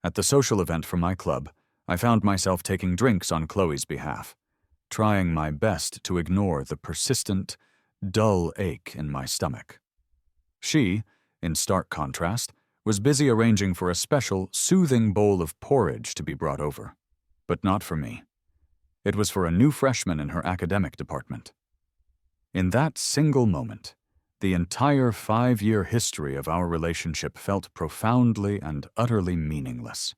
At the social event for my club, I found myself taking drinks on Chloe's behalf, trying my best to ignore the persistent, dull ache in my stomach. She, in stark contrast, was busy arranging for a special, soothing bowl of porridge to be brought over. But not for me. It was for a new freshman in her academic department. In that single moment, the entire 5-year history of our relationship felt profoundly and utterly meaningless.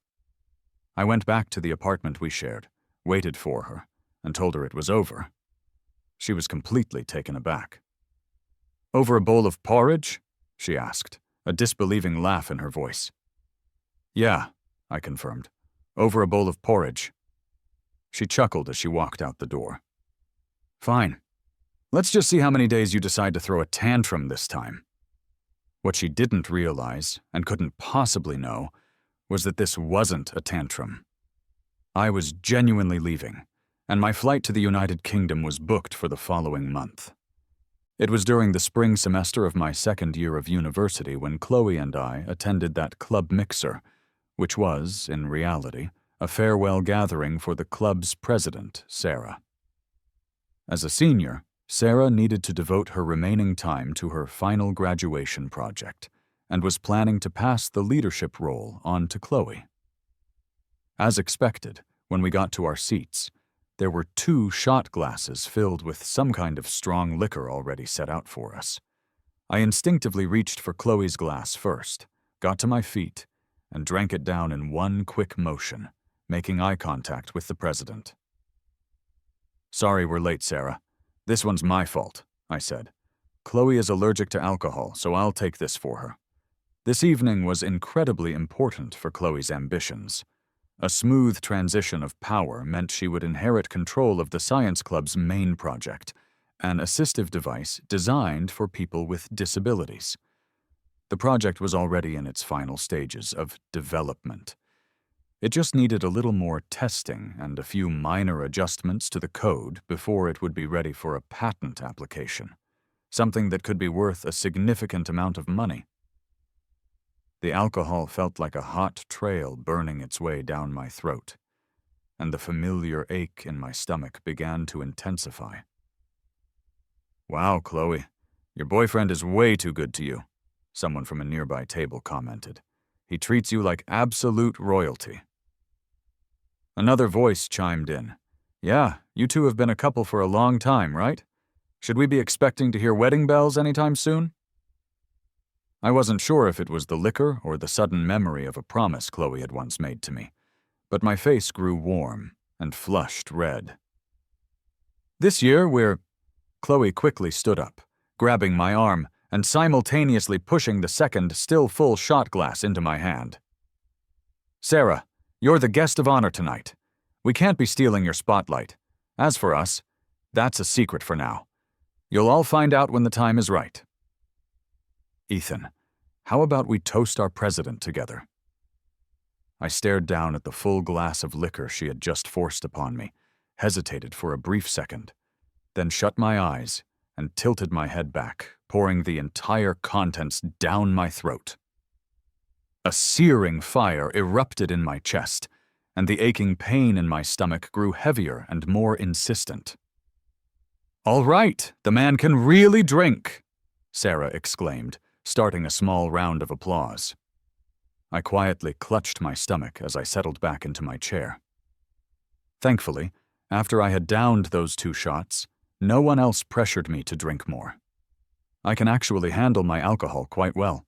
I went back to the apartment we shared, waited for her, and told her it was over. She was completely taken aback. "Over a bowl of porridge?" she asked, a disbelieving laugh in her voice. "Yeah," I confirmed. "Over a bowl of porridge." She chuckled as she walked out the door. "Fine. Let's just see how many days you decide to throw a tantrum this time." What she didn't realize, and couldn't possibly know, was that this wasn't a tantrum. I was genuinely leaving, and my flight to the United Kingdom was booked for the following month. It was during the spring semester of my second year of university when Chloe and I attended that club mixer, which was, in reality, a farewell gathering for the club's president, Sarah. As a senior, Sarah needed to devote her remaining time to her final graduation project and was planning to pass the leadership role on to Chloe. As expected, when we got to our seats, there were 2 shot glasses filled with some kind of strong liquor already set out for us. I instinctively reached for Chloe's glass first, got to my feet, and drank it down in one quick motion, making eye contact with the president. "Sorry we're late, Sarah. This one's my fault," I said. "Chloe is allergic to alcohol, so I'll take this for her." This evening was incredibly important for Chloe's ambitions. A smooth transition of power meant she would inherit control of the science club's main project, an assistive device designed for people with disabilities. The project was already in its final stages of development. It just needed a little more testing and a few minor adjustments to the code before it would be ready for a patent application, something that could be worth a significant amount of money. The alcohol felt like a hot trail burning its way down my throat, and the familiar ache in my stomach began to intensify. "Wow, Chloe, your boyfriend is way too good to you," someone from a nearby table commented. "He treats you like absolute royalty." Another voice chimed in. "Yeah, you two have been a couple for a long time, right? Should we be expecting to hear wedding bells anytime soon?" I wasn't sure if it was the liquor or the sudden memory of a promise Chloe had once made to me, but my face grew warm and flushed red. "This year we're—" Chloe quickly stood up, grabbing my arm and simultaneously pushing the second, still full shot glass into my hand. "Sarah, you're the guest of honor tonight. We can't be stealing your spotlight. As for us, that's a secret for now. You'll all find out when the time is right." "Ethan, how about we toast our president together?" I stared down at the full glass of liquor she had just forced upon me, hesitated for a brief second, then shut my eyes and tilted my head back, pouring the entire contents down my throat. A searing fire erupted in my chest, and the aching pain in my stomach grew heavier and more insistent. "All right, the man can really drink," Sarah exclaimed, starting a small round of applause. I quietly clutched my stomach as I settled back into my chair. Thankfully, after I had downed those 2 shots, no one else pressured me to drink more. I can actually handle my alcohol quite well.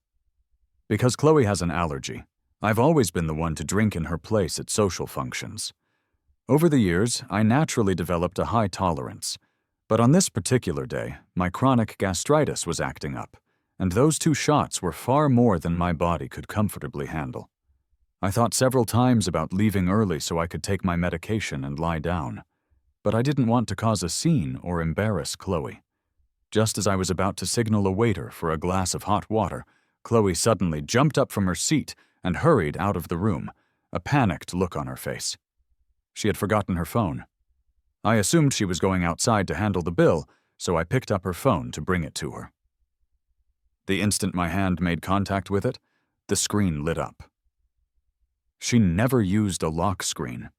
Because Chloe has an allergy, I've always been the one to drink in her place at social functions. Over the years, I naturally developed a high tolerance, but on this particular day, my chronic gastritis was acting up, and those 2 shots were far more than my body could comfortably handle. I thought several times about leaving early so I could take my medication and lie down, but I didn't want to cause a scene or embarrass Chloe. Just as I was about to signal a waiter for a glass of hot water, Chloe suddenly jumped up from her seat and hurried out of the room, a panicked look on her face. She had forgotten her phone. I assumed she was going outside to handle the bill, so I picked up her phone to bring it to her. The instant my hand made contact with it, the screen lit up. She never used a lock screen.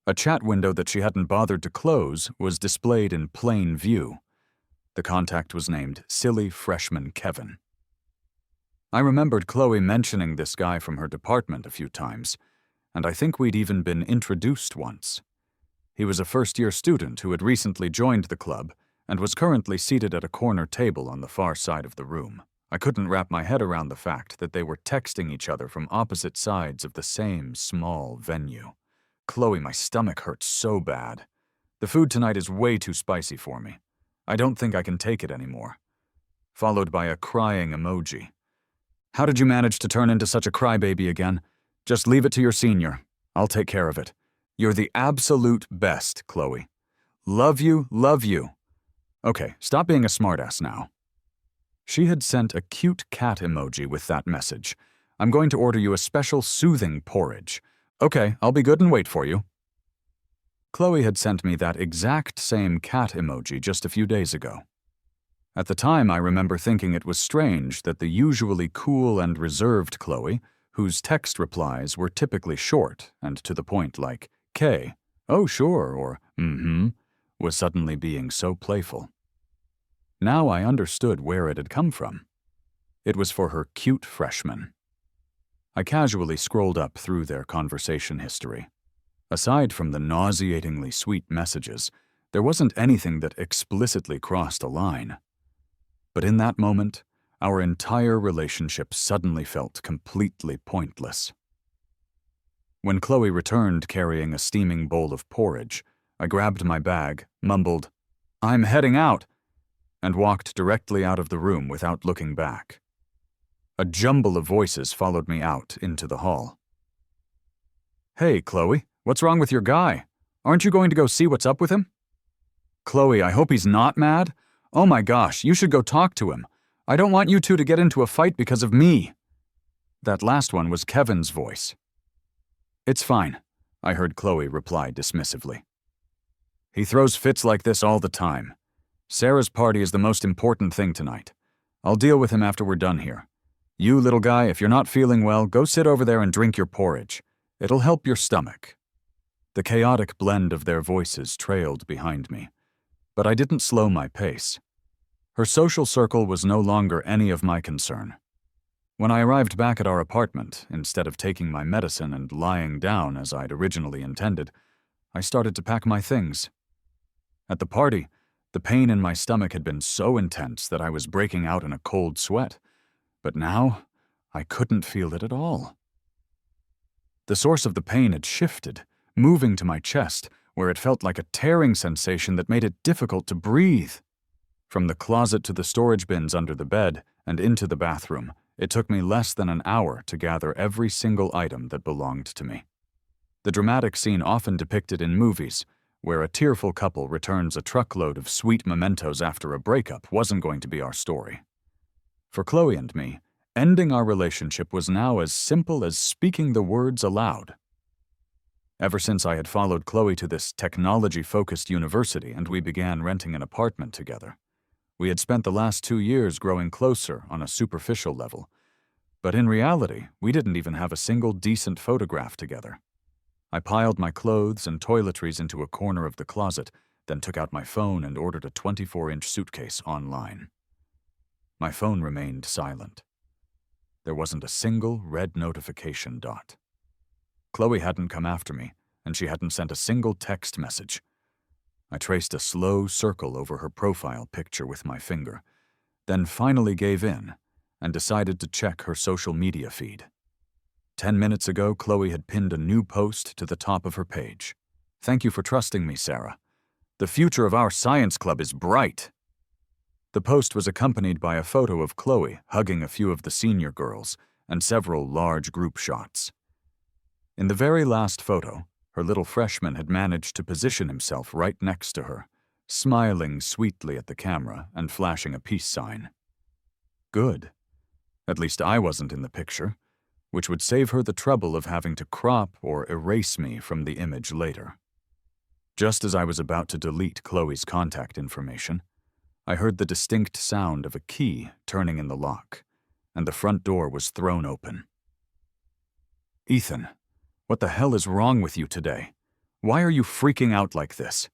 A chat window that she hadn't bothered to close was displayed in plain view. The contact was named Silly Freshman Kevin. I remembered Chloe mentioning this guy from her department a few times, and I think we'd even been introduced once. He was a first-year student who had recently joined the club and was currently seated at a corner table on the far side of the room. I couldn't wrap my head around the fact that they were texting each other from opposite sides of the same small venue. Chloe, my stomach hurts so bad. The food tonight is way too spicy for me. I don't think I can take it anymore. Followed by a crying emoji. How did you manage to turn into such a crybaby again? Just leave it to your senior. I'll take care of it. You're the absolute best, Chloe. Love you, love you. Okay, stop being a smartass now. She had sent a cute cat emoji with that message. I'm going to order you a special soothing porridge. Okay, I'll be good and wait for you. Chloe had sent me that exact same cat emoji just a few days ago. At the time, I remember thinking it was strange that the usually cool and reserved Chloe, whose text replies were typically short and to the point like, K, oh sure, or was suddenly being so playful. Now I understood where it had come from. It was for her cute freshman. I casually scrolled up through their conversation history. Aside from the nauseatingly sweet messages, there wasn't anything that explicitly crossed a line. But in that moment, our entire relationship suddenly felt completely pointless. When Chloe returned carrying a steaming bowl of porridge, I grabbed my bag, mumbled, "I'm heading out," and walked directly out of the room without looking back. A jumble of voices followed me out into the hall. "Hey, Chloe, what's wrong with your guy? Aren't you going to go see what's up with him?" "Chloe, I hope he's not mad. Oh my gosh, you should go talk to him. I don't want you two to get into a fight because of me." That last one was Kevin's voice. "It's fine," I heard Chloe reply dismissively. "He throws fits like this all the time. Sarah's party is the most important thing tonight. I'll deal with him after we're done here. You, little guy, if you're not feeling well, go sit over there and drink your porridge. It'll help your stomach." The chaotic blend of their voices trailed behind me, but I didn't slow my pace. Her social circle was no longer any of my concern. When I arrived back at our apartment, instead of taking my medicine and lying down as I'd originally intended, I started to pack my things. At the party, the pain in my stomach had been so intense that I was breaking out in a cold sweat, but now I couldn't feel it at all. The source of the pain had shifted, moving to my chest, where it felt like a tearing sensation that made it difficult to breathe. From the closet to the storage bins under the bed and into the bathroom, it took me less than an hour to gather every single item that belonged to me. The dramatic scene often depicted in movies, where a tearful couple returns a truckload of sweet mementos after a breakup, wasn't going to be our story. For Chloe and me, ending our relationship was now as simple as speaking the words aloud. Ever since I had followed Chloe to this technology-focused university and we began renting an apartment together, we had spent the last 2 years growing closer on a superficial level, but in reality, we didn't even have a single decent photograph together. I piled my clothes and toiletries into a corner of the closet, then took out my phone and ordered a 24-inch suitcase online. My phone remained silent. There wasn't a single red notification dot. Chloe hadn't come after me, and she hadn't sent a single text message. I traced a slow circle over her profile picture with my finger, then finally gave in and decided to check her social media feed. 10 minutes ago, Chloe had pinned a new post to the top of her page. "Thank you for trusting me, Sarah. The future of our science club is bright." The post was accompanied by a photo of Chloe hugging a few of the senior girls and several large group shots. In the very last photo, her little freshman had managed to position himself right next to her, smiling sweetly at the camera and flashing a peace sign. Good. At least I wasn't in the picture, which would save her the trouble of having to crop or erase me from the image later. Just as I was about to delete Chloe's contact information, I heard the distinct sound of a key turning in the lock, and the front door was thrown open. "Ethan, What the hell is wrong with you today? Why are you freaking out like this?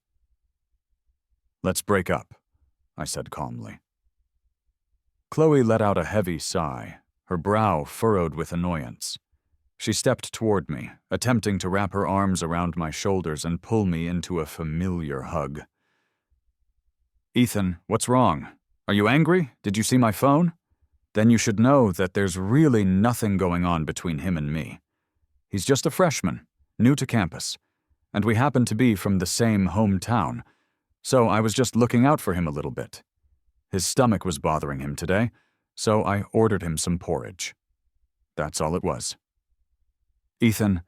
Let's break up, I said calmly. Chloe let out a heavy sigh, her brow furrowed with annoyance. She stepped toward me, attempting to wrap her arms around my shoulders and pull me into a familiar hug. Ethan, what's wrong? Are you angry? Did you see my phone? Then you should know that there's really nothing going on between him and me. He's just a freshman, new to campus, and we happen to be from the same hometown, so I was just looking out for him a little bit. His stomach was bothering him today, so I ordered him some porridge. That's all it was. Ethan,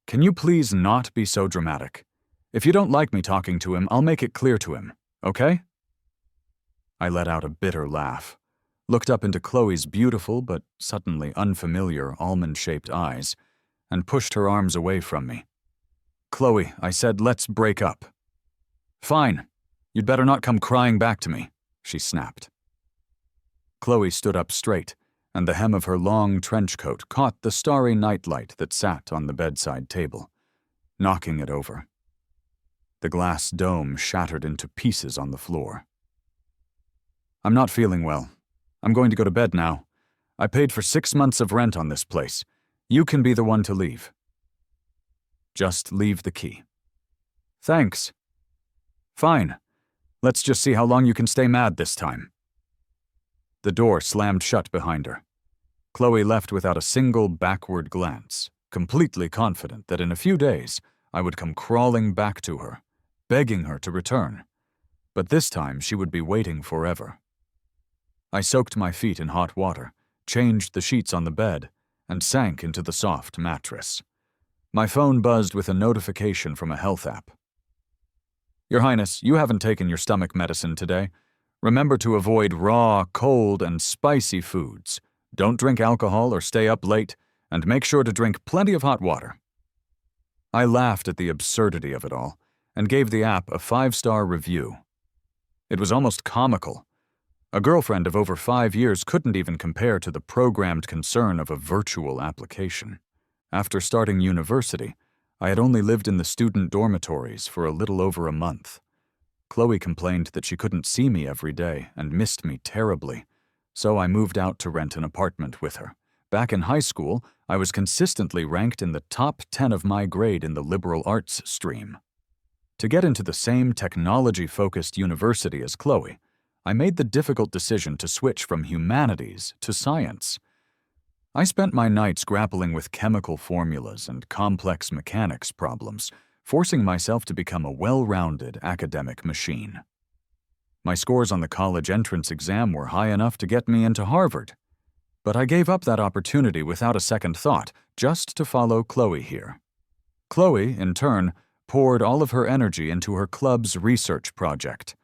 can you please not be so dramatic? If you don't like me talking to him, I'll make it clear to him, okay? I let out a bitter laugh, looked up into Chloe's beautiful but suddenly unfamiliar almond-shaped eyes, and pushed her arms away from me. Chloe, I said, let's break up. Fine. You'd better not come crying back to me, she snapped. Chloe stood up straight, and the hem of her long trench coat caught the starry nightlight that sat on the bedside table, knocking it over. The glass dome shattered into pieces on the floor. I'm not feeling well. I'm going to go to bed now. I paid for 6 months of rent on this place. You can be the one to leave. Just leave the key. Thanks. Fine. Let's just see how long you can stay mad this time. The door slammed shut behind her. Chloe left without a single backward glance, completely confident that in a few days I would come crawling back to her, begging her to return. But this time she would be waiting forever. I soaked my feet in hot water, changed the sheets on the bed, and sank into the soft mattress. My phone buzzed with a notification from a health app. Your Highness, you haven't taken your stomach medicine today. Remember to avoid raw, cold, and spicy foods. Don't drink alcohol or stay up late, and make sure to drink plenty of hot water. I laughed at the absurdity of it all, and gave the app a 5-star review. It was almost comical. A girlfriend of over 5 years couldn't even compare to the programmed concern of a virtual application. After starting university, I had only lived in the student dormitories for a little over a month. Chloe complained that she couldn't see me every day and missed me terribly, so I moved out to rent an apartment with her. Back in high school, I was consistently ranked in the top 10 of my grade in the liberal arts stream. To get into the same technology-focused university as Chloe, I made the difficult decision to switch from humanities to science. I spent my nights grappling with chemical formulas and complex mechanics problems, forcing myself to become a well-rounded academic machine. My scores on the college entrance exam were high enough to get me into Harvard, but I gave up that opportunity without a second thought, just to follow Chloe here. Chloe, in turn, poured all of her energy into her club's research project,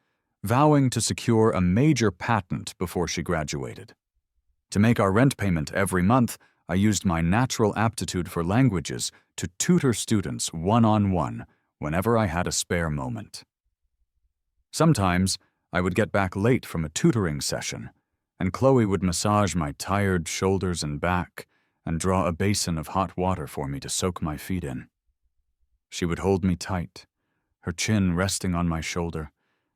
vowing to secure a major patent before she graduated. To make our rent payment every month, I used my natural aptitude for languages to tutor students one-on-one whenever I had a spare moment. Sometimes, I would get back late from a tutoring session, and Chloe would massage my tired shoulders and back and draw a basin of hot water for me to soak my feet in. She would hold me tight, her chin resting on my shoulder,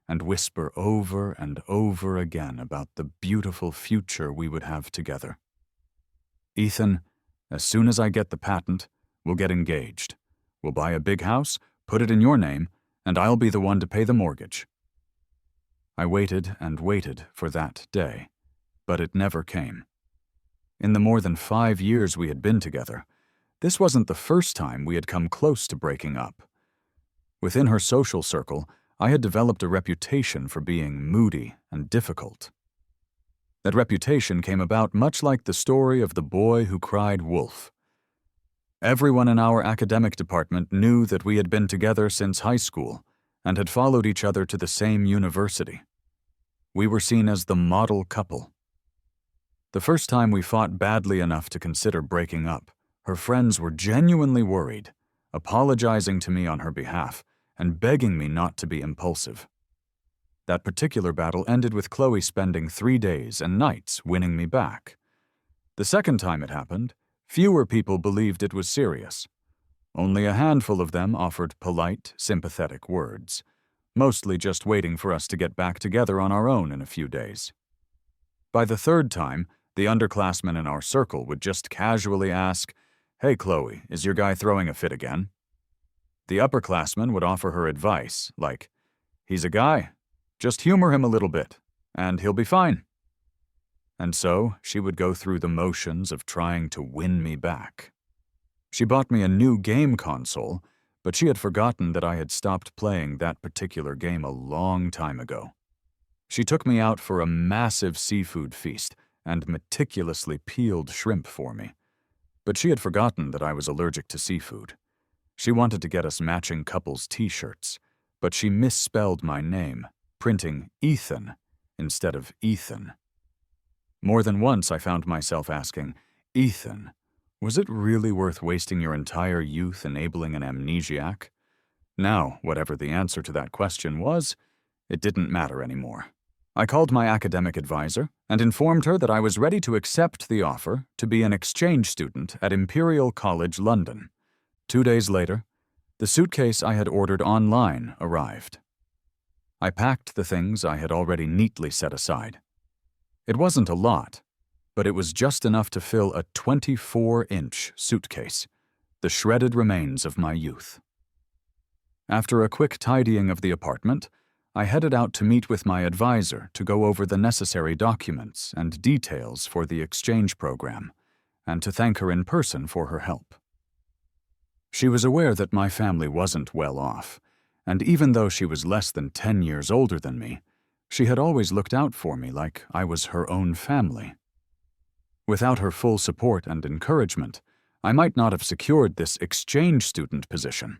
and whisper over and over again about the beautiful future we would have together. Ethan, as soon as I get the patent, we'll get engaged. We'll buy a big house, put it in your name, and I'll be the one to pay the mortgage. I waited and waited for that day, but it never came. In the more than 5 years we had been together, this wasn't the first time we had come close to breaking up. Within her social circle, I had developed a reputation for being moody and difficult. That reputation came about much like the story of the boy who cried wolf. Everyone in our academic department knew that we had been together since high school and had followed each other to the same university. We were seen as the model couple. The first time we fought badly enough to consider breaking up, her friends were genuinely worried, apologizing to me on her behalf and begging me not to be impulsive. That particular battle ended with Chloe spending 3 days and nights winning me back. The second time it happened, fewer people believed it was serious. Only a handful of them offered polite, sympathetic words, mostly just waiting for us to get back together on our own in a few days. By the third time, the underclassmen in our circle would just casually ask, "Hey, Chloe, is your guy throwing a fit again?" The upperclassmen would offer her advice, like, "He's a guy. Just humor him a little bit, and he'll be fine." And so she would go through the motions of trying to win me back. She bought me a new game console, but she had forgotten that I had stopped playing that particular game a long time ago. She took me out for a massive seafood feast and meticulously peeled shrimp for me. But she had forgotten that I was allergic to seafood. She wanted to get us matching couples t-shirts, but she misspelled my name, printing Ethan instead of Ethan. More than once I found myself asking, "Ethan, was it really worth wasting your entire youth enabling an amnesiac?" Now, whatever the answer to that question was, it didn't matter anymore. I called my academic advisor and informed her that I was ready to accept the offer to be an exchange student at Imperial College London. 2 days later, the suitcase I had ordered online arrived. I packed the things I had already neatly set aside. It wasn't a lot, but it was just enough to fill a 24-inch suitcase, the shredded remains of my youth. After a quick tidying of the apartment, I headed out to meet with my advisor to go over the necessary documents and details for the exchange program, and to thank her in person for her help. She was aware that my family wasn't well off, and even though she was less than 10 years older than me, she had always looked out for me like I was her own family. Without her full support and encouragement, I might not have secured this exchange student position.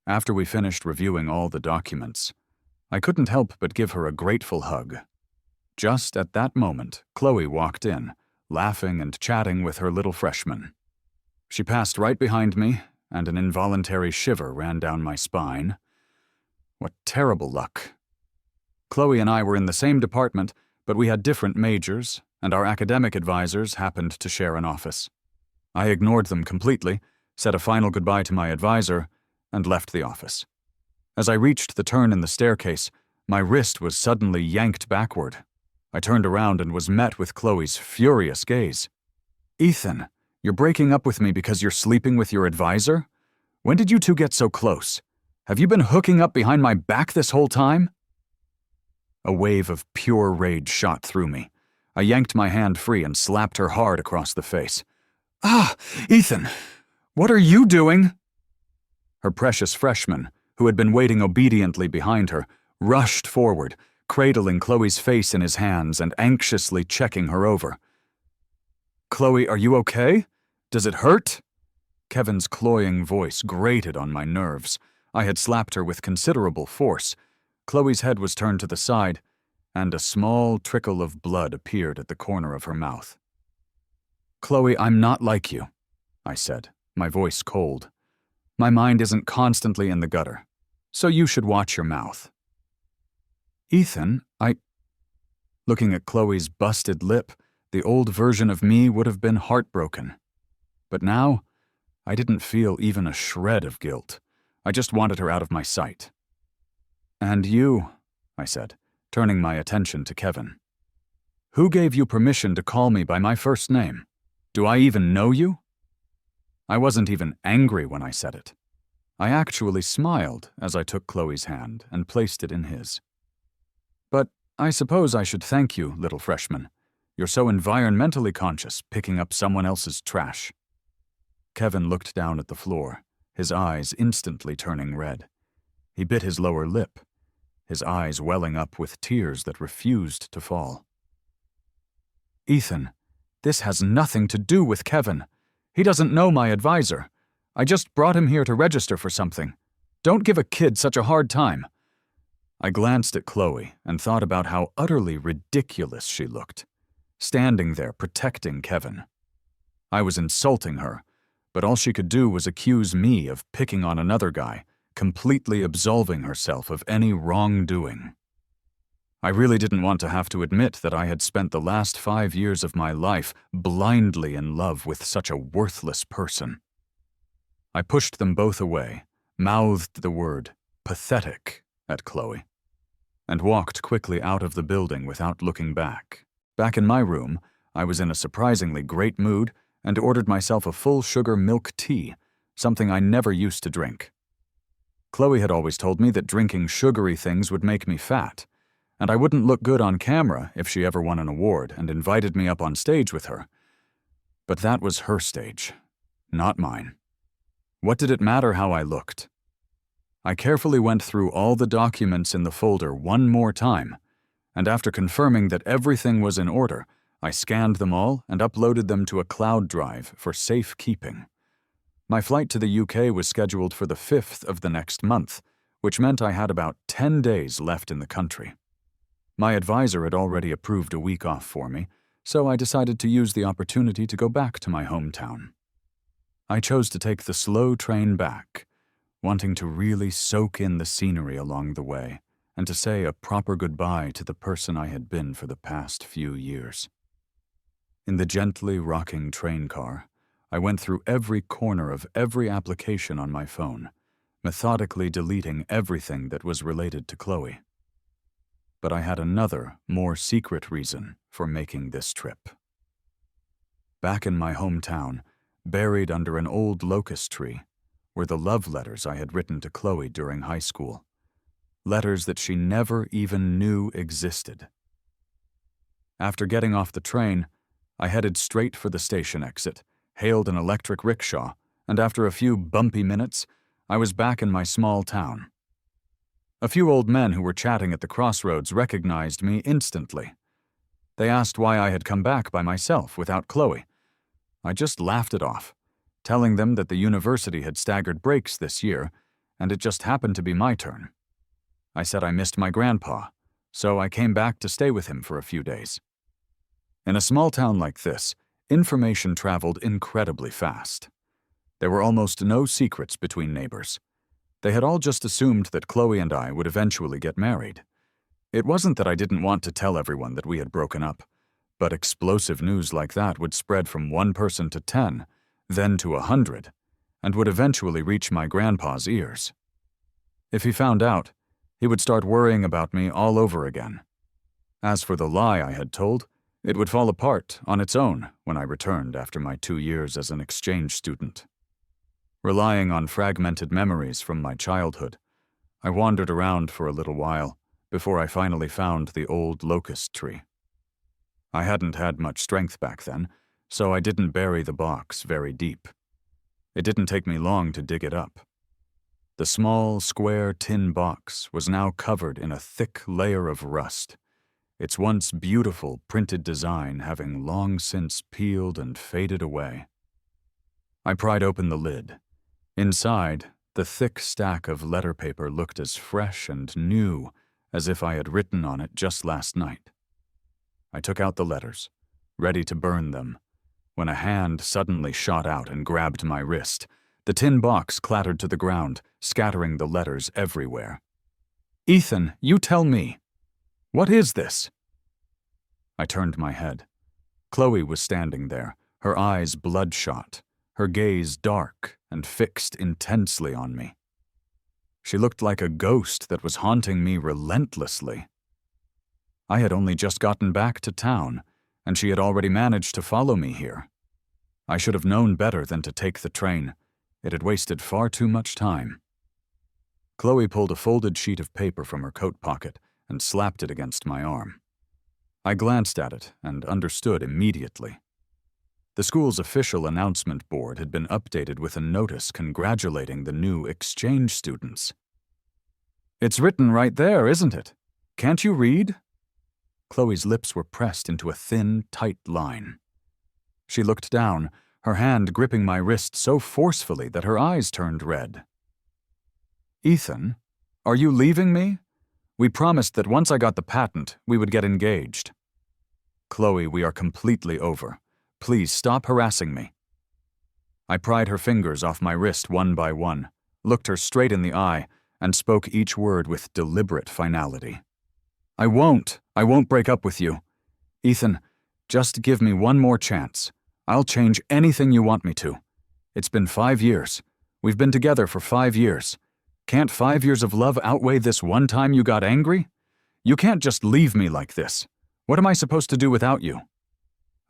After we finished reviewing all the documents, I couldn't help but give her a grateful hug. Just at that moment, Chloe walked in, laughing and chatting with her little freshman. She passed right behind me, and an involuntary shiver ran down my spine. What terrible luck. Chloe and I were in the same department, but we had different majors, and our academic advisors happened to share an office. I ignored them completely, said a final goodbye to my advisor, and left the office. As I reached the turn in the staircase, my wrist was suddenly yanked backward. I turned around and was met with Chloe's furious gaze. "Ethan, you're breaking up with me because you're sleeping with your advisor? When did you two get so close? Have you been hooking up behind my back this whole time?" A wave of pure rage shot through me. I yanked my hand free and slapped her hard across the face. "Ah, Ethan, what are you doing?" Her precious freshman, who had been waiting obediently behind her, rushed forward, cradling Chloe's face in his hands and anxiously checking her over. "Chloe, are you okay? Does it hurt?" Kevin's cloying voice grated on my nerves. I had slapped her with considerable force. Chloe's head was turned to the side, and a small trickle of blood appeared at the corner of her mouth. "Chloe, I'm not like you," I said, my voice cold. "My mind isn't constantly in the gutter, so you should watch your mouth." "Ethan, Looking at Chloe's busted lip, the old version of me would have been heartbroken. But now, I didn't feel even a shred of guilt. I just wanted her out of my sight. "And you," I said, turning my attention to Kevin. "Who gave you permission to call me by my first name? Do I even know you?" I wasn't even angry when I said it. I actually smiled as I took Chloe's hand and placed it in his. "But I suppose I should thank you, little freshman. You're so environmentally conscious, picking up someone else's trash." Kevin looked down at the floor, his eyes instantly turning red. He bit his lower lip, his eyes welling up with tears that refused to fall. "Ethan, this has nothing to do with Kevin. He doesn't know my advisor. I just brought him here to register for something. Don't give a kid such a hard time." I glanced at Chloe and thought about how utterly ridiculous she looked, standing there protecting Kevin. I was insulting her, but all she could do was accuse me of picking on another guy, completely absolving herself of any wrongdoing. I really didn't want to have to admit that I had spent the last 5 years of my life blindly in love with such a worthless person. I pushed them both away, mouthed the word pathetic at Chloe, and walked quickly out of the building without looking back. Back in my room, I was in a surprisingly great mood and ordered myself a full sugar milk tea, something I never used to drink. Chloe had always told me that drinking sugary things would make me fat, and I wouldn't look good on camera if she ever won an award and invited me up on stage with her. But that was her stage, not mine. What did it matter how I looked? I carefully went through all the documents in the folder one more time, and after confirming that everything was in order, I scanned them all and uploaded them to a cloud drive for safekeeping. My flight to the UK was scheduled for the 5th of the next month, which meant I had about 10 days left in the country. My advisor had already approved a week off for me, so I decided to use the opportunity to go back to my hometown. I chose to take the slow train back, wanting to really soak in the scenery along the way and to say a proper goodbye to the person I had been for the past few years. In the gently rocking train car, I went through every corner of every application on my phone, methodically deleting everything that was related to Chloe. But I had another, more secret reason for making this trip. Back in my hometown, buried under an old locust tree, were the love letters I had written to Chloe during high school. Letters that she never even knew existed. After getting off the train, I headed straight for the station exit, hailed an electric rickshaw, and after a few bumpy minutes, I was back in my small town. A few old men who were chatting at the crossroads recognized me instantly. They asked why I had come back by myself without Chloe. I just laughed it off, telling them that the university had staggered breaks this year, and it just happened to be my turn. I said I missed my grandpa, so I came back to stay with him for a few days. In a small town like this, information traveled incredibly fast. There were almost no secrets between neighbors. They had all just assumed that Chloe and I would eventually get married. It wasn't that I didn't want to tell everyone that we had broken up, but explosive news like that would spread from one person to 10, then to 100, and would eventually reach my grandpa's ears. If he found out, he would start worrying about me all over again. As for the lie I had told, it would fall apart on its own when I returned after my 2 years as an exchange student. Relying on fragmented memories from my childhood, I wandered around for a little while before I finally found the old locust tree. I hadn't had much strength back then, so I didn't bury the box very deep. It didn't take me long to dig it up. The small, square tin box was now covered in a thick layer of rust, its once beautiful printed design having long since peeled and faded away. I pried open the lid. Inside, the thick stack of letter paper looked as fresh and new as if I had written on it just last night. I took out the letters, ready to burn them, when a hand suddenly shot out and grabbed my wrist. The tin box clattered to the ground, scattering the letters everywhere. "Ethan, you tell me. What is this?" I turned my head. Chloe was standing there, her eyes bloodshot, her gaze dark and fixed intensely on me. She looked like a ghost that was haunting me relentlessly. I had only just gotten back to town, and she had already managed to follow me here. I should have known better than to take the train. It had wasted far too much time. Chloe pulled a folded sheet of paper from her coat pocket and slapped it against my arm. I glanced at it and understood immediately. The school's official announcement board had been updated with a notice congratulating the new exchange students. "It's written right there, isn't it? Can't you read?" Chloe's lips were pressed into a thin, tight line. She looked down, her hand gripping my wrist so forcefully that her eyes turned red. "Ethan, are you leaving me? We promised that once I got the patent, we would get engaged." "Chloe, we are completely over. Please stop harassing me." I pried her fingers off my wrist one by one, looked her straight in the eye, and spoke each word with deliberate finality. I won't break up with you. Ethan, just give me one more chance. I'll change anything you want me to. It's been 5 years. We've been together for 5 years. Can't 5 years of love outweigh this one time you got angry? You can't just leave me like this. What am I supposed to do without you?"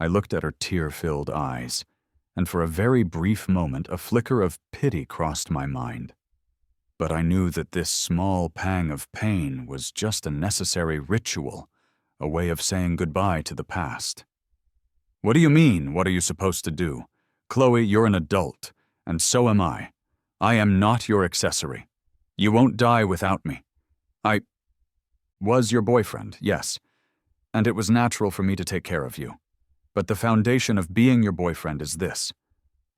I looked at her tear-filled eyes, and for a very brief moment a flicker of pity crossed my mind. But I knew that this small pang of pain was just a necessary ritual, a way of saying goodbye to the past. "What do you mean, what are you supposed to do? Chloe, you're an adult, and so am I. I am not your accessory. You won't die without me. I was your boyfriend, yes, and it was natural for me to take care of you. But the foundation of being your boyfriend is this.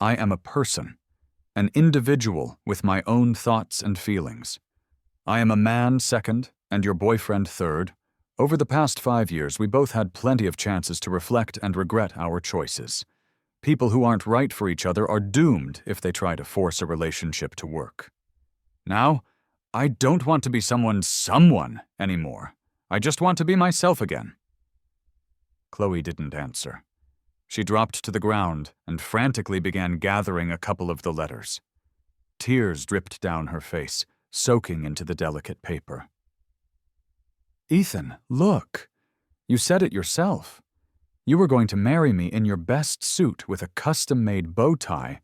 I am a person, an individual with my own thoughts and feelings. I am a man second, and your boyfriend third. Over the past 5 years, we both had plenty of chances to reflect and regret our choices. People who aren't right for each other are doomed if they try to force a relationship to work. Now, I don't want to be someone anymore. I just want to be myself again." Chloe didn't answer. She dropped to the ground and frantically began gathering a couple of the letters. Tears dripped down her face, soaking into the delicate paper. "Ethan, look. You said it yourself. You were going to marry me in your best suit with a custom-made bow tie,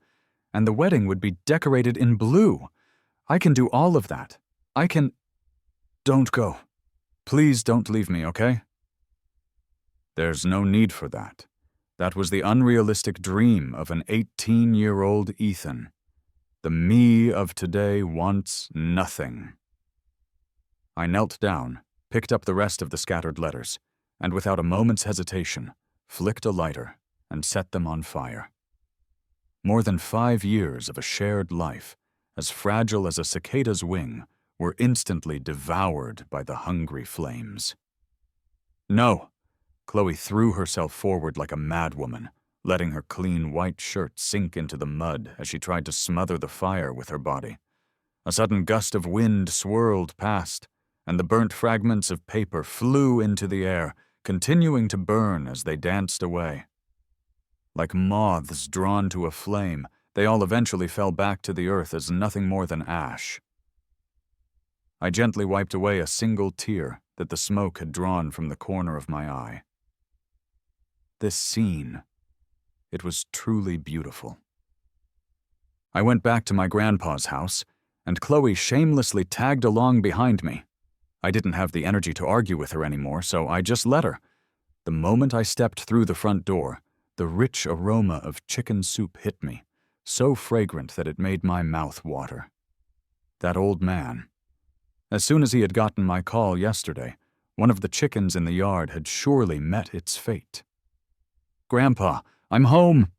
and the wedding would be decorated in blue. I can do all of that. I can—" "Don't go. Please don't leave me, okay?" "There's no need for that. That was the unrealistic dream of an 18-year-old Ethan. The me of today wants nothing." I knelt down, picked up the rest of the scattered letters, and without a moment's hesitation, flicked a lighter and set them on fire. More than 5 years of a shared life, as fragile as a cicada's wing, were instantly devoured by the hungry flames. "No!" Chloe threw herself forward like a madwoman, letting her clean white shirt sink into the mud as she tried to smother the fire with her body. A sudden gust of wind swirled past, and the burnt fragments of paper flew into the air, continuing to burn as they danced away. Like moths drawn to a flame, they all eventually fell back to the earth as nothing more than ash. I gently wiped away a single tear that the smoke had drawn from the corner of my eye. This scene, it was truly beautiful. I went back to my grandpa's house, and Chloe shamelessly tagged along behind me. I didn't have the energy to argue with her anymore, so I just let her. The moment I stepped through the front door, the rich aroma of chicken soup hit me, so fragrant that it made my mouth water. That old man. As soon as he had gotten my call yesterday, one of the chickens in the yard had surely met its fate. "Grandpa, I'm home!"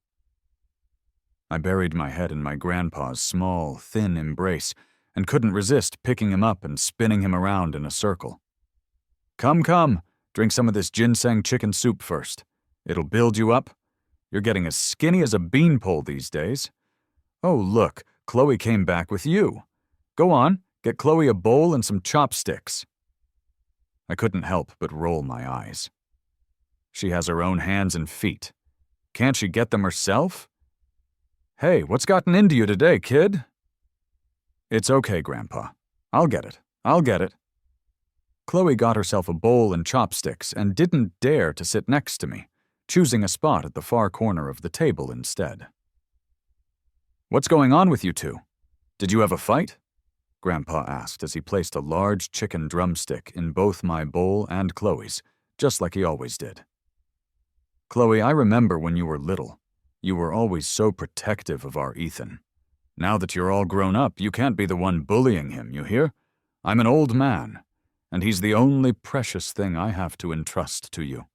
I buried my head in my grandpa's small, thin embrace and couldn't resist picking him up and spinning him around in a circle. Come, drink some of this ginseng chicken soup first. It'll build you up. You're getting as skinny as a beanpole these days. Oh, look, Chloe came back with you. Go on, get Chloe a bowl and some chopsticks." I couldn't help but roll my eyes. She has her own hands and feet. Can't she get them herself? "Hey, what's gotten into you today, kid?" "It's okay, Grandpa. I'll get it. Chloe got herself a bowl and chopsticks and didn't dare to sit next to me, choosing a spot at the far corner of the table instead. "What's going on with you two? Did you have a fight?" Grandpa asked as he placed a large chicken drumstick in both my bowl and Chloe's, just like he always did. "Chloe, I remember when you were little. You were always so protective of our Ethan. Now that you're all grown up, you can't be the one bullying him, you hear? I'm an old man, and he's the only precious thing I have to entrust to you."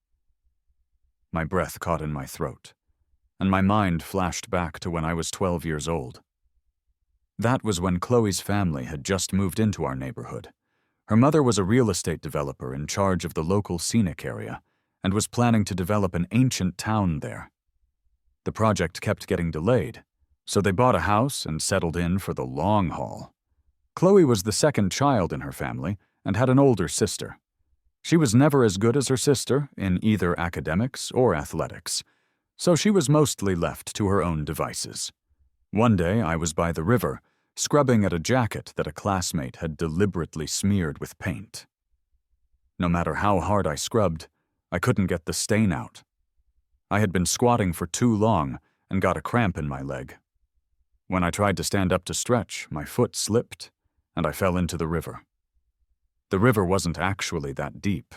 My breath caught in my throat, and my mind flashed back to when I was 12 years old. That was when Chloe's family had just moved into our neighborhood. Her mother was a real estate developer in charge of the local scenic area and was planning to develop an ancient town there. The project kept getting delayed, so they bought a house and settled in for the long haul. Chloe was the second child in her family and had an older sister. She was never as good as her sister in either academics or athletics, so she was mostly left to her own devices. One day I was by the river, scrubbing at a jacket that a classmate had deliberately smeared with paint. No matter how hard I scrubbed, I couldn't get the stain out. I had been squatting for too long and got a cramp in my leg. When I tried to stand up to stretch, my foot slipped, and I fell into the river. The river wasn't actually that deep.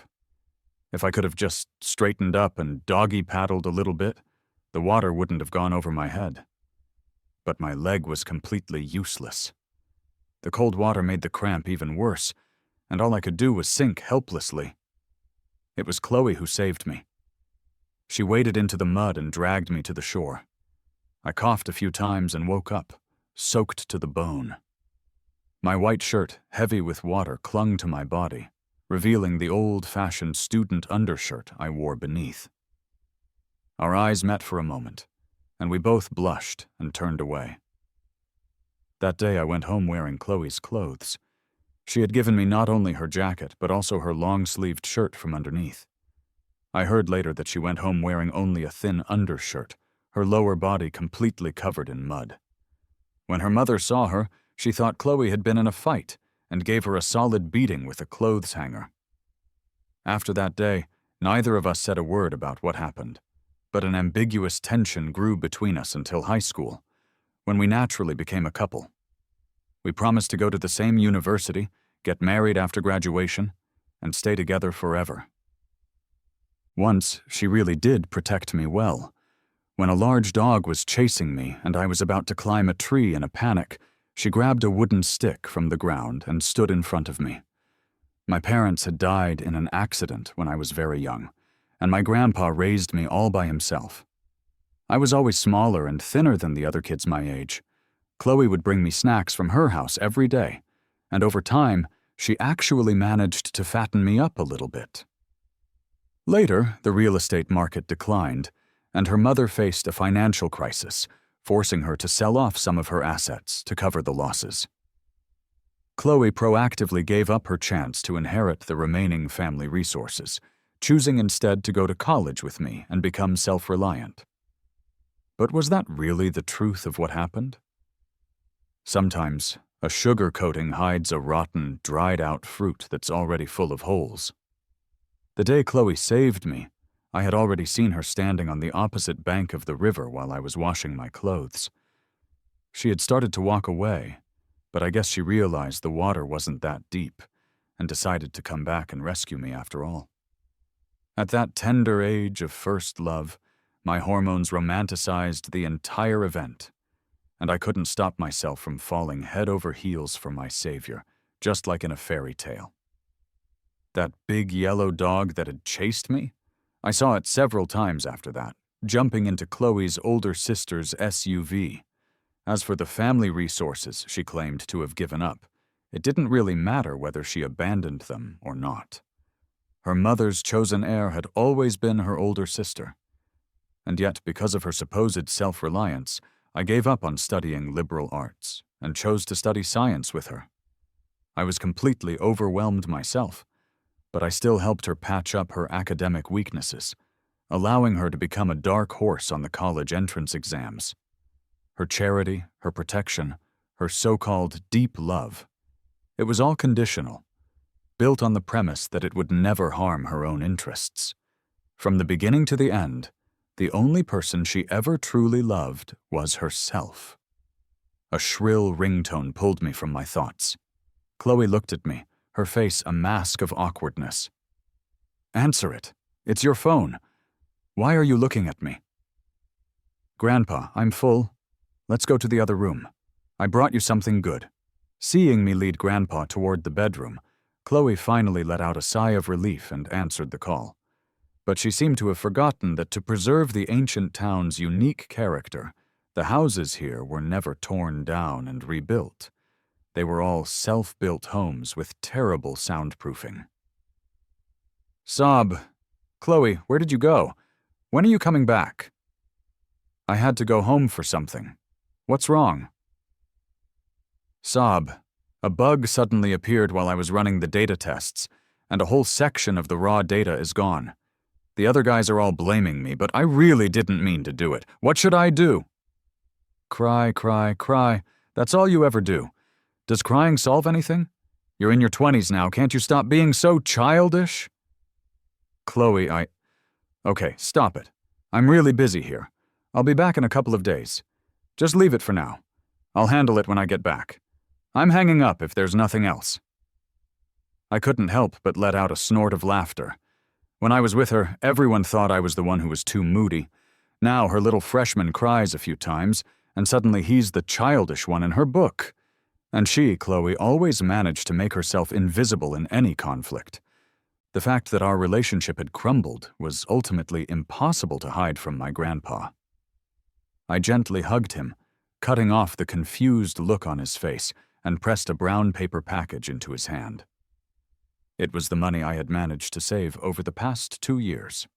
If I could have just straightened up and doggy-paddled a little bit, the water wouldn't have gone over my head. But my leg was completely useless. The cold water made the cramp even worse, and all I could do was sink helplessly. It was Chloe who saved me. She waded into the mud and dragged me to the shore. I coughed a few times and woke up, soaked to the bone. My white shirt, heavy with water, clung to my body, revealing the old-fashioned student undershirt I wore beneath. Our eyes met for a moment, and we both blushed and turned away. That day I went home wearing Chloe's clothes. She had given me not only her jacket, but also her long-sleeved shirt from underneath. I heard later that she went home wearing only a thin undershirt, her lower body completely covered in mud. When her mother saw her, she thought Chloe had been in a fight and gave her a solid beating with a clothes hanger. After that day, neither of us said a word about what happened, but an ambiguous tension grew between us until high school, when we naturally became a couple. We promised to go to the same university, get married after graduation, and stay together forever. Once, she really did protect me well. When a large dog was chasing me and I was about to climb a tree in a panic, she grabbed a wooden stick from the ground and stood in front of me. My parents had died in an accident when I was very young, and my grandpa raised me all by himself. I was always smaller and thinner than the other kids my age. Chloe would bring me snacks from her house every day, and over time, she actually managed to fatten me up a little bit. Later, the real estate market declined, and her mother faced a financial crisis, forcing her to sell off some of her assets to cover the losses. Chloe proactively gave up her chance to inherit the remaining family resources, choosing instead to go to college with me and become self-reliant. But was that really the truth of what happened? Sometimes, a sugar coating hides a rotten, dried-out fruit that's already full of holes. The day Chloe saved me, I had already seen her standing on the opposite bank of the river while I was washing my clothes. She had started to walk away, but I guess she realized the water wasn't that deep and decided to come back and rescue me after all. At that tender age of first love, my hormones romanticized the entire event, and I couldn't stop myself from falling head over heels for my savior, just like in a fairy tale. That big yellow dog that had chased me? I saw it several times after that, jumping into Chloe's older sister's SUV. As for the family resources she claimed to have given up, it didn't really matter whether she abandoned them or not. Her mother's chosen heir had always been her older sister. And yet, because of her supposed self-reliance, I gave up on studying liberal arts and chose to study science with her. I was completely overwhelmed myself, but I still helped her patch up her academic weaknesses, allowing her to become a dark horse on the college entrance exams. Her charity, her protection, her so-called deep love. It was all conditional, built on the premise that it would never harm her own interests. From the beginning to the end, the only person she ever truly loved was herself. A shrill ringtone pulled me from my thoughts. Chloe looked at me, her face a mask of awkwardness. "Answer it. It's your phone. Why are you looking at me?" "Grandpa, I'm full. Let's go to the other room. I brought you something good." Seeing me lead Grandpa toward the bedroom, Chloe finally let out a sigh of relief and answered the call. But she seemed to have forgotten that to preserve the ancient town's unique character, the houses here were never torn down and rebuilt. They were all self-built homes with terrible soundproofing. "Sob, Chloe, where did you go? When are you coming back?" "I had to go home for something. What's wrong?" "Sob, a bug suddenly appeared while I was running the data tests, and a whole section of the raw data is gone. The other guys are all blaming me, but I really didn't mean to do it. What should I do?" "Cry, cry, cry. That's all you ever do. Does crying solve anything? You're in your 20s now, can't you stop being so childish? Chloe, Okay, stop it. I'm really busy here. I'll be back in a couple of days. Just leave it for now. I'll handle it when I get back. I'm hanging up if there's nothing else. I couldn't help but let out a snort of laughter. When I was with her, everyone thought I was the one who was too moody. Now her little freshman cries a few times, and suddenly he's the childish one in her book. And she, Chloe, always managed to make herself invisible in any conflict. The fact that our relationship had crumbled was ultimately impossible to hide from my grandpa. I gently hugged him, cutting off the confused look on his face, and pressed a brown paper package into his hand. It was the money I had managed to save over the past 2 years.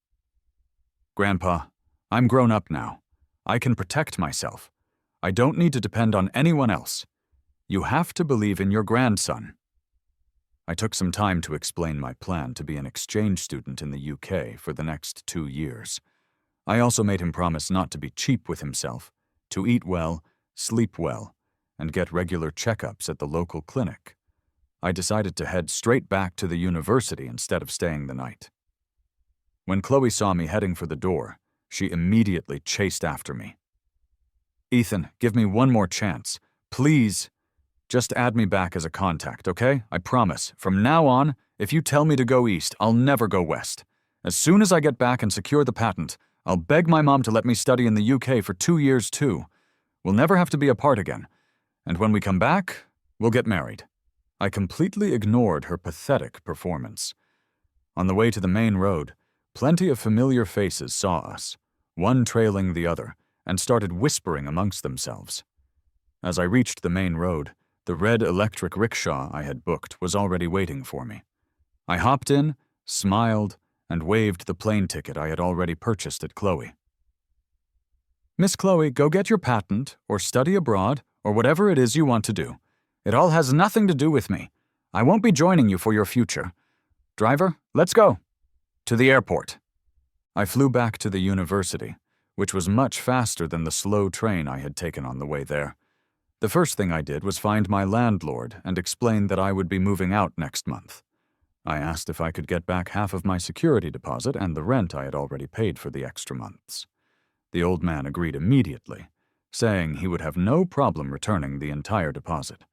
Grandpa, I'm grown up now. I can protect myself. I don't need to depend on anyone else. You have to believe in your grandson. I took some time to explain my plan to be an exchange student in the UK for the next 2 years. I also made him promise not to be cheap with himself, to eat well, sleep well, and get regular checkups at the local clinic. I decided to head straight back to the university instead of staying the night. When Chloe saw me heading for the door, she immediately chased after me. Ethan, give me one more chance. Please. Just add me back as a contact, okay? I promise. From now on, if you tell me to go east, I'll never go west. As soon as I get back and secure the patent, I'll beg my mom to let me study in the UK for 2 years too. We'll never have to be apart again. And when we come back, we'll get married. I completely ignored her pathetic performance. On the way to the main road, plenty of familiar faces saw us, one trailing the other, and started whispering amongst themselves. As I reached the main road, the red electric rickshaw I had booked was already waiting for me. I hopped in, smiled, and waved the plane ticket I had already purchased at Chloe. Miss Chloe, go get your patent, or study abroad, or whatever it is you want to do. It all has nothing to do with me. I won't be joining you for your future. Driver, let's go. To the airport. I flew back to the university, which was much faster than the slow train I had taken on the way there. The first thing I did was find my landlord and explain that I would be moving out next month. I asked if I could get back half of my security deposit and the rent I had already paid for the extra months. The old man agreed immediately, saying he would have no problem returning the entire deposit.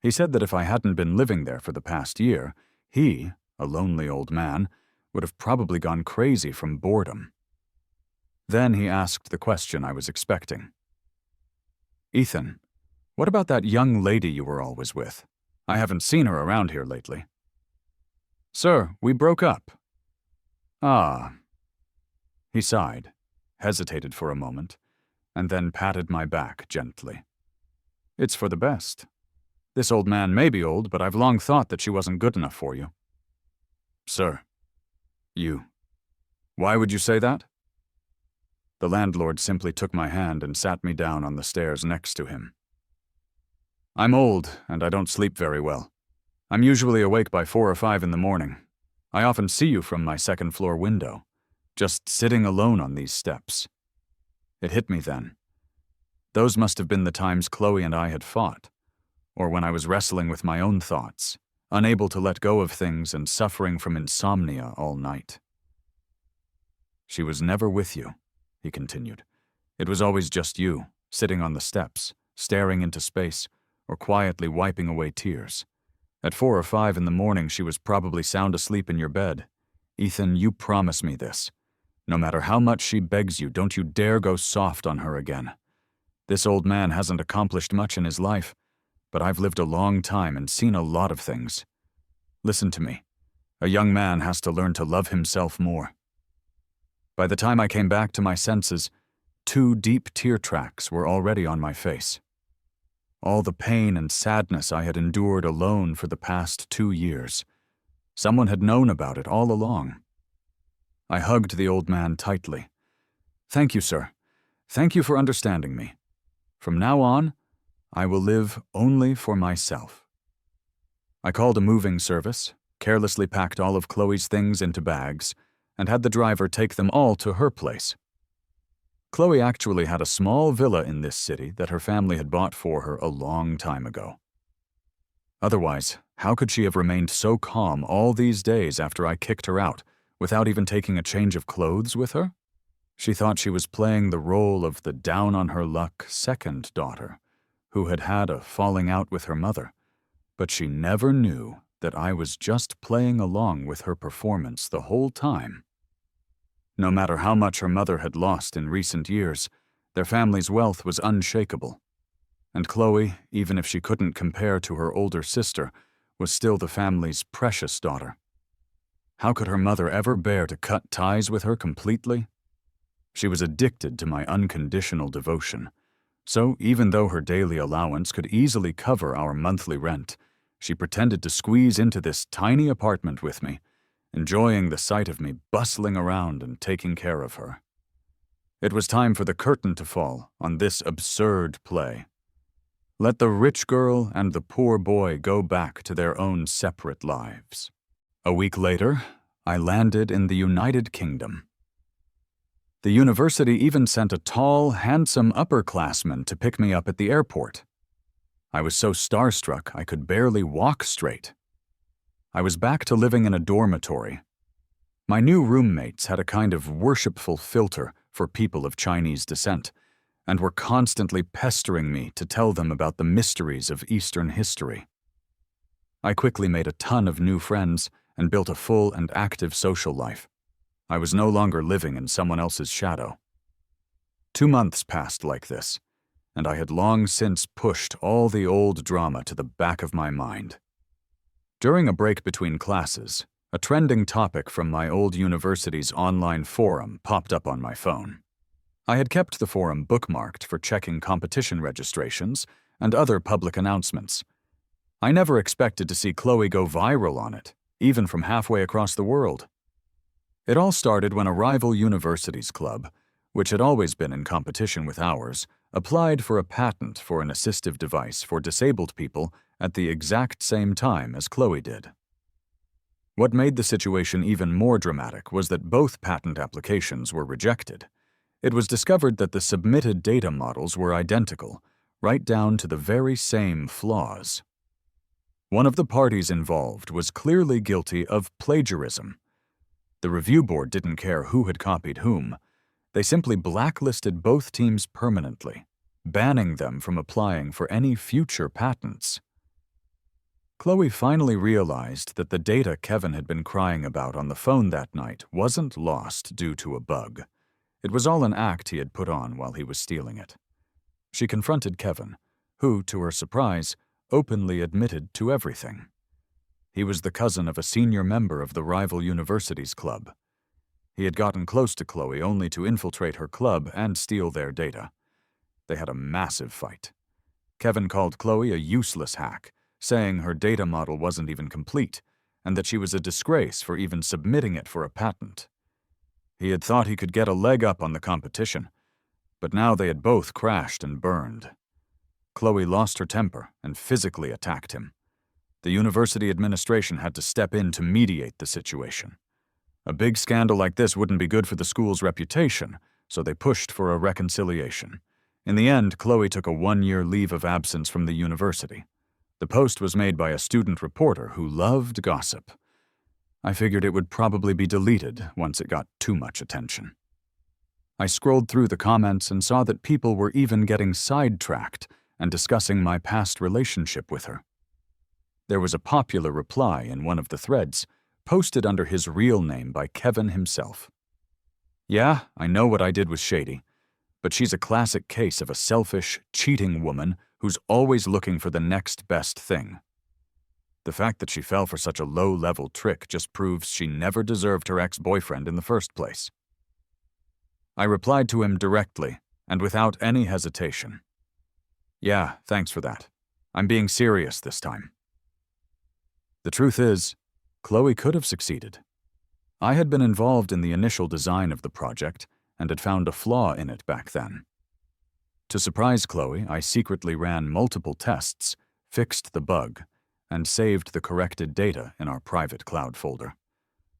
He said that if I hadn't been living there for the past year, he, a lonely old man, would have probably gone crazy from boredom. Then he asked the question I was expecting. Ethan, what about that young lady you were always with? I haven't seen her around here lately. Sir, we broke up. Ah. He sighed, hesitated for a moment, and then patted my back gently. It's for the best. This old man may be old, but I've long thought that she wasn't good enough for you. Sir. You. Why would you say that? The landlord simply took my hand and sat me down on the stairs next to him. I'm old, and I don't sleep very well. I'm usually awake by 4 or 5 in the morning. I often see you from my second-floor window, just sitting alone on these steps. It hit me then. Those must have been the times Chloe and I had fought, or when I was wrestling with my own thoughts, unable to let go of things and suffering from insomnia all night. She was never with you, he continued. It was always just you, sitting on the steps, staring into space, or quietly wiping away tears. At 4 or 5 in the morning, she was probably sound asleep in your bed. Ethan, you promise me this. No matter how much she begs you, don't you dare go soft on her again. This old man hasn't accomplished much in his life, but I've lived a long time and seen a lot of things. Listen to me. A young man has to learn to love himself more. By the time I came back to my senses, 2 deep tear tracks were already on my face. All the pain and sadness I had endured alone for the past 2 years. Someone had known about it all along. I hugged the old man tightly. Thank you, sir. Thank you for understanding me. From now on, I will live only for myself. I called a moving service, carelessly packed all of Chloe's things into bags, and had the driver take them all to her place. Chloe actually had a small villa in this city that her family had bought for her a long time ago. Otherwise, how could she have remained so calm all these days after I kicked her out, without even taking a change of clothes with her? She thought she was playing the role of the down-on-her-luck second daughter, who had had a falling out with her mother, but she never knew that I was just playing along with her performance the whole time. No matter how much her mother had lost in recent years, their family's wealth was unshakable. And Chloe, even if she couldn't compare to her older sister, was still the family's precious daughter. How could her mother ever bear to cut ties with her completely? She was addicted to my unconditional devotion. So even though her daily allowance could easily cover our monthly rent, she pretended to squeeze into this tiny apartment with me, enjoying the sight of me bustling around and taking care of her. It was time for the curtain to fall on this absurd play. Let the rich girl and the poor boy go back to their own separate lives. A week later, I landed in the United Kingdom. The university even sent a tall, handsome upperclassman to pick me up at the airport. I was so starstruck I could barely walk straight. I was back to living in a dormitory. My new roommates had a kind of worshipful filter for people of Chinese descent, and were constantly pestering me to tell them about the mysteries of Eastern history. I quickly made a ton of new friends and built a full and active social life. I was no longer living in someone else's shadow. 2 months passed like this, and I had long since pushed all the old drama to the back of my mind. During a break between classes, a trending topic from my old university's online forum popped up on my phone. I had kept the forum bookmarked for checking competition registrations and other public announcements. I never expected to see Chloe go viral on it, even from halfway across the world. It all started when a rival university's club, which had always been in competition with ours, applied for a patent for an assistive device for disabled people at the exact same time as Chloe did. What made the situation even more dramatic was that both patent applications were rejected. It was discovered that the submitted data models were identical, right down to the very same flaws. One of the parties involved was clearly guilty of plagiarism. The review board didn't care who had copied whom. They simply blacklisted both teams permanently, banning them from applying for any future patents. Chloe finally realized that the data Kevin had been crying about on the phone that night wasn't lost due to a bug. It was all an act he had put on while he was stealing it. She confronted Kevin, who, to her surprise, openly admitted to everything. He was the cousin of a senior member of the rival university's club. He had gotten close to Chloe only to infiltrate her club and steal their data. They had a massive fight. Kevin called Chloe a useless hack, saying her data model wasn't even complete, and that she was a disgrace for even submitting it for a patent. He had thought he could get a leg up on the competition, but now they had both crashed and burned. Chloe lost her temper and physically attacked him. The university administration had to step in to mediate the situation. A big scandal like this wouldn't be good for the school's reputation, so they pushed for a reconciliation. In the end, Chloe took a 1-year leave of absence from the university. The post was made by a student reporter who loved gossip. I figured it would probably be deleted once it got too much attention. I scrolled through the comments and saw that people were even getting sidetracked and discussing my past relationship with her. There was a popular reply in one of the threads, posted under his real name by Kevin himself. Yeah, I know what I did was shady, but she's a classic case of a selfish, cheating woman who's always looking for the next best thing. The fact that she fell for such a low-level trick just proves she never deserved her ex-boyfriend in the first place. I replied to him directly and without any hesitation. Yeah, thanks for that. I'm being serious this time. The truth is, Chloe could have succeeded. I had been involved in the initial design of the project and had found a flaw in it back then. To surprise Chloe, I secretly ran multiple tests, fixed the bug, and saved the corrected data in our private cloud folder.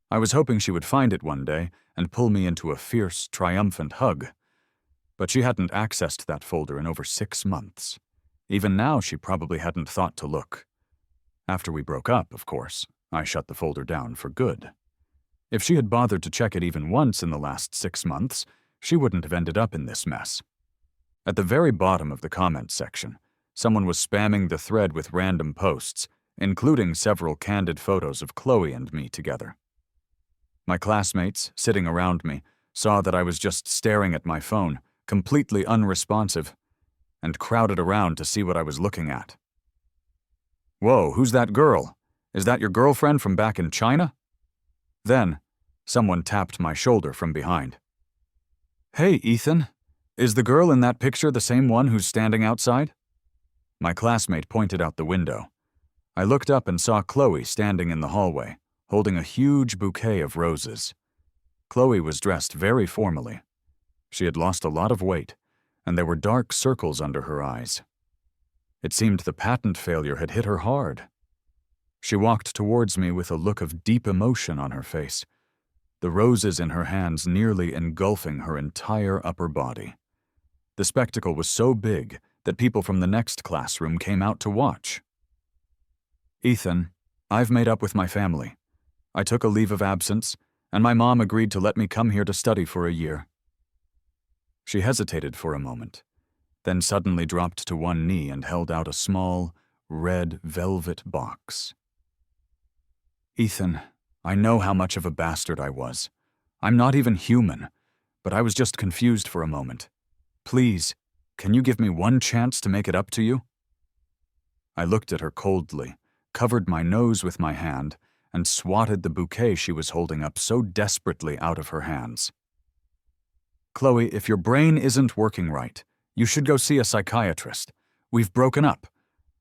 I was hoping she would find it one day and pull me into a fierce, triumphant hug. But she hadn't accessed that folder in over 6 months. Even now, she probably hadn't thought to look. After we broke up, of course, I shut the folder down for good. If she had bothered to check it even once in the last 6 months, she wouldn't have ended up in this mess. At the very bottom of the comments section, someone was spamming the thread with random posts, including several candid photos of Chloe and me together. My classmates, sitting around me, saw that I was just staring at my phone, completely unresponsive, and crowded around to see what I was looking at. "Whoa, who's that girl? Is that your girlfriend from back in China?" Then, someone tapped my shoulder from behind. "Hey, Ethan, is the girl in that picture the same one who's standing outside?" My classmate pointed out the window. I looked up and saw Chloe standing in the hallway, holding a huge bouquet of roses. Chloe was dressed very formally. She had lost a lot of weight, and there were dark circles under her eyes. It seemed the patent failure had hit her hard. She walked towards me with a look of deep emotion on her face, the roses in her hands nearly engulfing her entire upper body. The spectacle was so big that people from the next classroom came out to watch. "Ethan, I've made up with my family. I took a leave of absence, and my mom agreed to let me come here to study for a year." She hesitated for a moment, then suddenly dropped to one knee and held out a small, red velvet box. "Ethan, I know how much of a bastard I was. I'm not even human, but I was just confused for a moment. Please, can you give me one chance to make it up to you?" I looked at her coldly, covered my nose with my hand, and swatted the bouquet she was holding up so desperately out of her hands. "Chloe, if your brain isn't working right, you should go see a psychiatrist. We've broken up.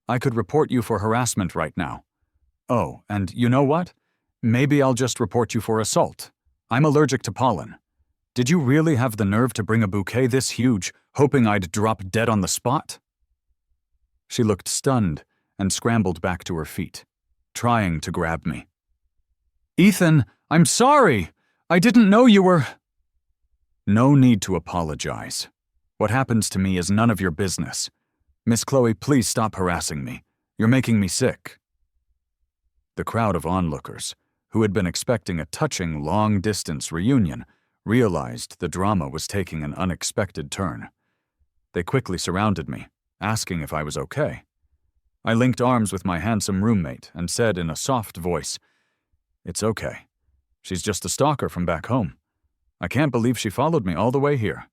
I could report you for harassment right now. Oh, and you know what? Maybe I'll just report you for assault. I'm allergic to pollen. Did you really have the nerve to bring a bouquet this huge, hoping I'd drop dead on the spot?" She looked stunned and scrambled back to her feet, trying to grab me. "Ethan, I'm sorry! I didn't know you were—" "No need to apologize. What happens to me is none of your business. Miss Chloe, please stop harassing me. You're making me sick." The crowd of onlookers, who had been expecting a touching long-distance reunion, realized the drama was taking an unexpected turn. They quickly surrounded me, asking if I was okay. I linked arms with my handsome roommate and said in a soft voice, "It's okay. She's just a stalker from back home. I can't believe she followed me all the way here."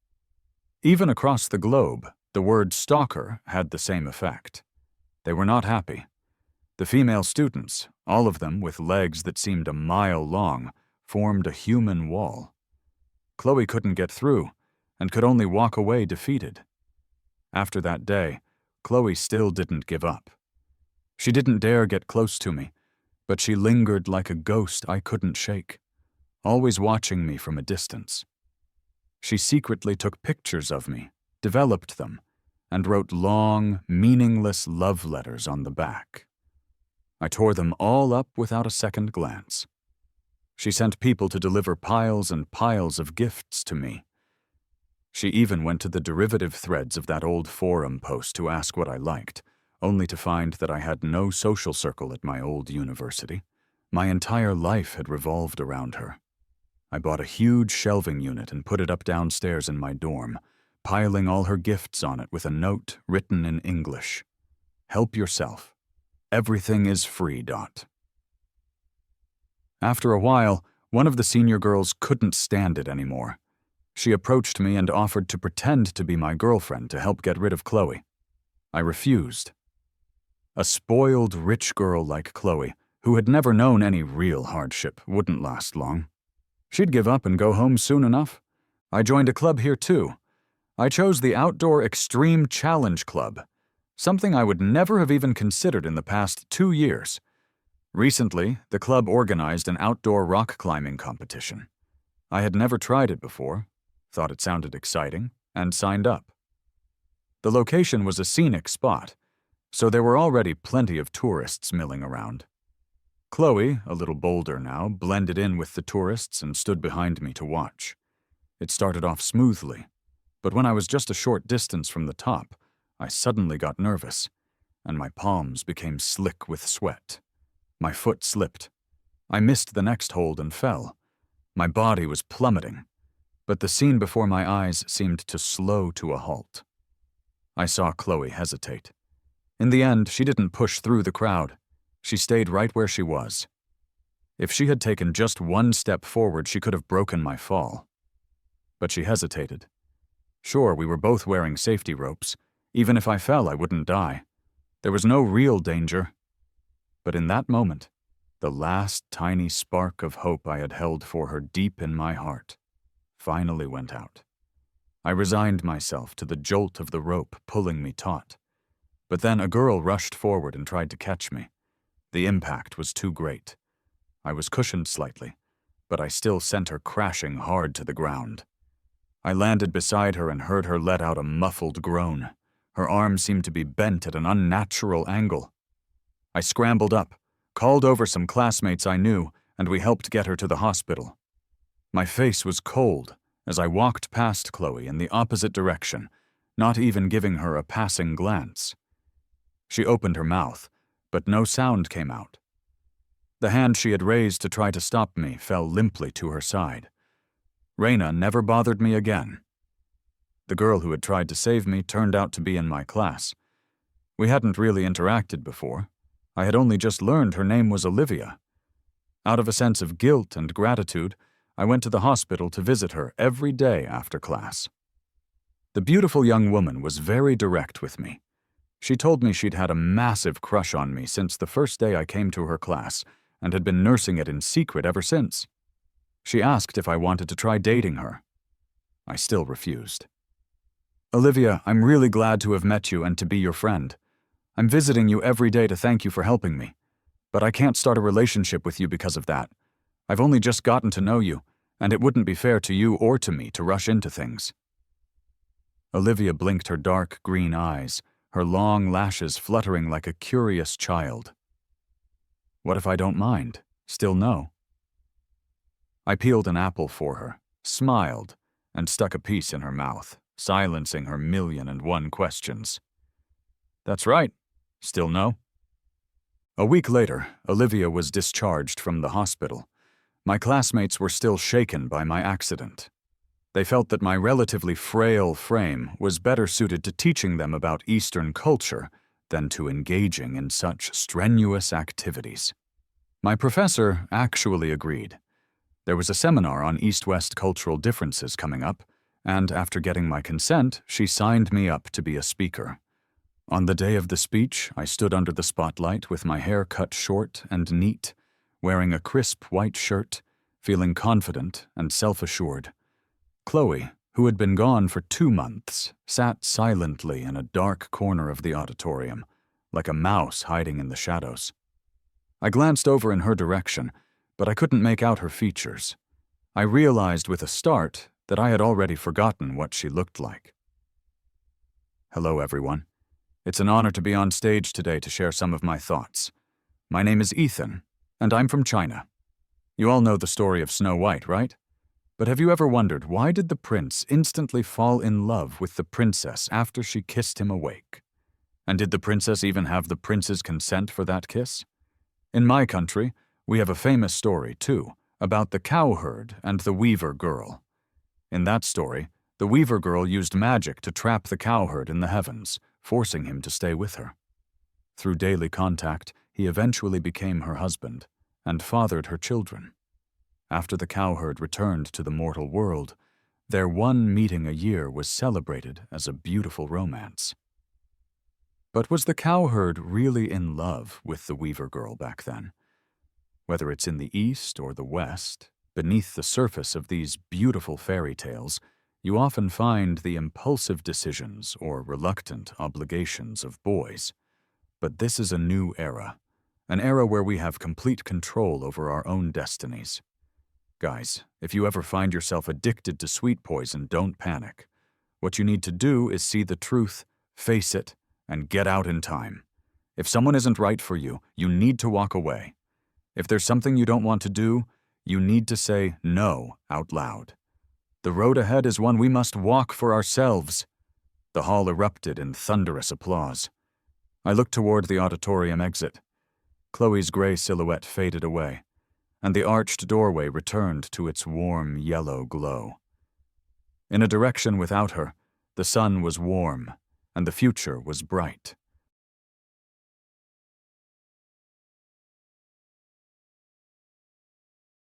Even across the globe, the word stalker had the same effect. They were not happy. The female students, all of them with legs that seemed a mile long, formed a human wall. Chloe couldn't get through, and could only walk away defeated. After that day, Chloe still didn't give up. She didn't dare get close to me, but she lingered like a ghost I couldn't shake, always watching me from a distance. She secretly took pictures of me, developed them, and wrote long, meaningless love letters on the back. I tore them all up without a second glance. She sent people to deliver piles and piles of gifts to me. She even went to the derivative threads of that old forum post to ask what I liked, only to find that I had no social circle at my old university. My entire life had revolved around her. I bought a huge shelving unit and put it up downstairs in my dorm, piling all her gifts on it with a note written in English. "Help yourself. Everything is free. After a while, one of the senior girls couldn't stand it anymore. She approached me and offered to pretend to be my girlfriend to help get rid of Chloe. I refused. A spoiled, rich girl like Chloe, who had never known any real hardship, wouldn't last long. She'd give up and go home soon enough. I joined a club here too. I chose the Outdoor Extreme Challenge Club, something I would never have even considered in the past 2 years. Recently, the club organized an outdoor rock climbing competition. I had never tried it before, thought it sounded exciting, and signed up. The location was a scenic spot, so there were already plenty of tourists milling around. Chloe, a little bolder now, blended in with the tourists and stood behind me to watch. It started off smoothly. But when I was just a short distance from the top, I suddenly got nervous, and my palms became slick with sweat. My foot slipped. I missed the next hold and fell. My body was plummeting, but the scene before my eyes seemed to slow to a halt. I saw Chloe hesitate. In the end, she didn't push through the crowd. She stayed right where she was. If she had taken just one step forward, she could have broken my fall. But she hesitated. Sure, we were both wearing safety ropes. Even if I fell, I wouldn't die. There was no real danger. But in that moment, the last tiny spark of hope I had held for her deep in my heart finally went out. I resigned myself to the jolt of the rope pulling me taut. But then a girl rushed forward and tried to catch me. The impact was too great. I was cushioned slightly, but I still sent her crashing hard to the ground. I landed beside her and heard her let out a muffled groan. Her arm seemed to be bent at an unnatural angle. I scrambled up, called over some classmates I knew, and we helped get her to the hospital. My face was cold as I walked past Chloe in the opposite direction, not even giving her a passing glance. She opened her mouth, but no sound came out. The hand she had raised to try to stop me fell limply to her side. Raina never bothered me again. The girl who had tried to save me turned out to be in my class. We hadn't really interacted before. I had only just learned her name was Olivia. Out of a sense of guilt and gratitude, I went to the hospital to visit her every day after class. The beautiful young woman was very direct with me. She told me she'd had a massive crush on me since the first day I came to her class and had been nursing it in secret ever since. She asked if I wanted to try dating her. I still refused. Olivia, I'm really glad to have met you and to be your friend. I'm visiting you every day to thank you for helping me. But I can't start a relationship with you because of that. I've only just gotten to know you, and it wouldn't be fair to you or to me to rush into things. Olivia blinked her dark green eyes, her long lashes fluttering like a curious child. What if I don't mind? Still no? I peeled an apple for her, smiled, and stuck a piece in her mouth, silencing her 1,000,001 questions. That's right. Still no? A week later, Olivia was discharged from the hospital. My classmates were still shaken by my accident. They felt that my relatively frail frame was better suited to teaching them about Eastern culture than to engaging in such strenuous activities. My professor actually agreed. There was a seminar on East-West cultural differences coming up, and after getting my consent, she signed me up to be a speaker. On the day of the speech, I stood under the spotlight with my hair cut short and neat, wearing a crisp white shirt, feeling confident and self-assured. Chloe, who had been gone for 2 months, sat silently in a dark corner of the auditorium, like a mouse hiding in the shadows. I glanced over in her direction, but I couldn't make out her features. I realized with a start that I had already forgotten what she looked like. Hello, everyone. It's an honor to be on stage today to share some of my thoughts. My name is Ethan, and I'm from China. You all know the story of Snow White, right? But have you ever wondered, why did the prince instantly fall in love with the princess after she kissed him awake? And did the princess even have the prince's consent for that kiss? In my country, we have a famous story, too, about the cowherd and the weaver girl. In that story, the weaver girl used magic to trap the cowherd in the heavens, forcing him to stay with her. Through daily contact, he eventually became her husband and fathered her children. After the cowherd returned to the mortal world, their one meeting a year was celebrated as a beautiful romance. But was the cowherd really in love with the weaver girl back then? Whether it's in the East or the West, beneath the surface of these beautiful fairy tales, you often find the impulsive decisions or reluctant obligations of boys. But this is a new era, an era where we have complete control over our own destinies. Guys, if you ever find yourself addicted to sweet poison, don't panic. What you need to do is see the truth, face it, and get out in time. If someone isn't right for you, you need to walk away. If there's something you don't want to do, you need to say no out loud. The road ahead is one we must walk for ourselves. The hall erupted in thunderous applause. I looked toward the auditorium exit. Chloe's gray silhouette faded away, and the arched doorway returned to its warm yellow glow. In a direction without her, the sun was warm, and the future was bright.